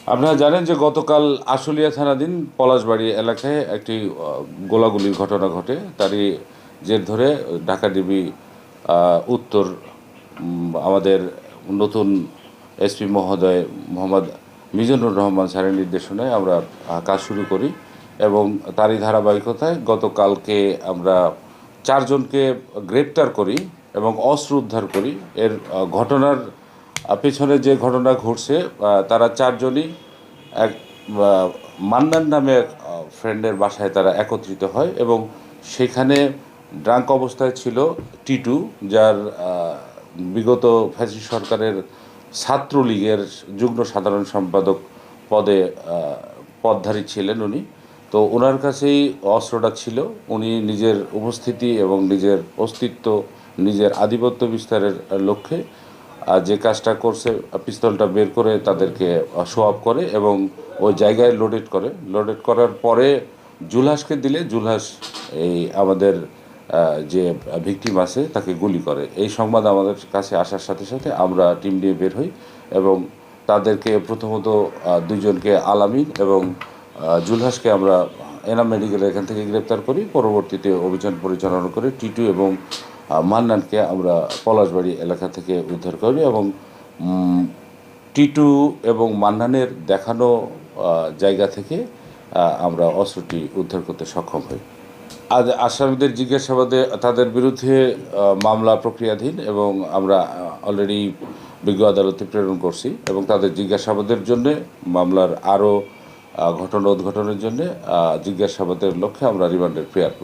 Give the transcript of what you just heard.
আপনারা জানেন যে গতকাল আশুলিয়া থানাধীন পলাশবাড়ি এলাকায় একটি গোলাগুলির ঘটনা ঘটে। তারই জের ধরে ঢাকা ডিবি উত্তর আমাদের নতুন এসপি মহোদয় মোহাম্মদ মিজানুর রহমান স্যারের নির্দেশনায় আমরা কাজ শুরু করি এবং তারই ধারাবাহিকতায় গতকালকে আমরা 4 জনকে গ্রেপ্তার করি এবং অস্ত্র উদ্ধার করি। এর ঘটনার পেছনে যে ঘটনা ঘটছে, তারা 4 জনই এক মান্নান নামে এক ফ্রেন্ডের বাসায় তারা একত্রিত হয় এবং সেখানে ড্রাঙ্ক অবস্থায় ছিল টিটু, যার বিগত ফ্যাসিস্ট সরকারের ছাত্রলীগের যুগ্ম সাধারণ সম্পাদক পদে পদধারী ছিলেন উনি। তো ওনার কাছেই অস্ত্রটা ছিল। উনি নিজের উপস্থিতি এবং নিজের অস্তিত্ব, নিজের আধিপত্য বিস্তারের লক্ষ্যে যে কাজটা করছে, পিস্তলটা বের করে তাদেরকে শো অফ করে এবং ওই জায়গায় লোডেড করার পরে জুলহাসকে দিলে জুলহাস এই আমাদের যে ভিকটিম আছে তাকে গুলি করে। এই সংবাদ আমাদের কাছে আসার সাথে সাথে আমরা টিম নিয়ে বের হই এবং তাদেরকে প্রথমত 2 জনকে আলামিন এবং জুলহাসকে আমরা এনাম মেডিকেলের এখান থেকে গ্রেপ্তার করি। পরবর্তীতে অভিযান পরিচালনা করে টিটু এবং মান্নানকে আমরা পলাশবাড়ি এলাকা থেকে উদ্ধার করি এবং টিটু এবং মান্নানের দেখানো জায়গা থেকে আমরা অস্ত্রটি উদ্ধার করতে সক্ষম হই। আজ আসামিদের জিজ্ঞাসাবাদে তাদের বিরুদ্ধে মামলা প্রক্রিয়াধীন এবং আমরা অলরেডি বিজ্ঞ আদালতে প্রেরণ করছি এবং তাদের জিজ্ঞাসাবাদের জন্যে মামলার আরও ঘটনা উদ্ঘাটনের জন্যে জিজ্ঞাসাবাদের লক্ষ্যে আমরা রিমান্ডের প্রেয়ার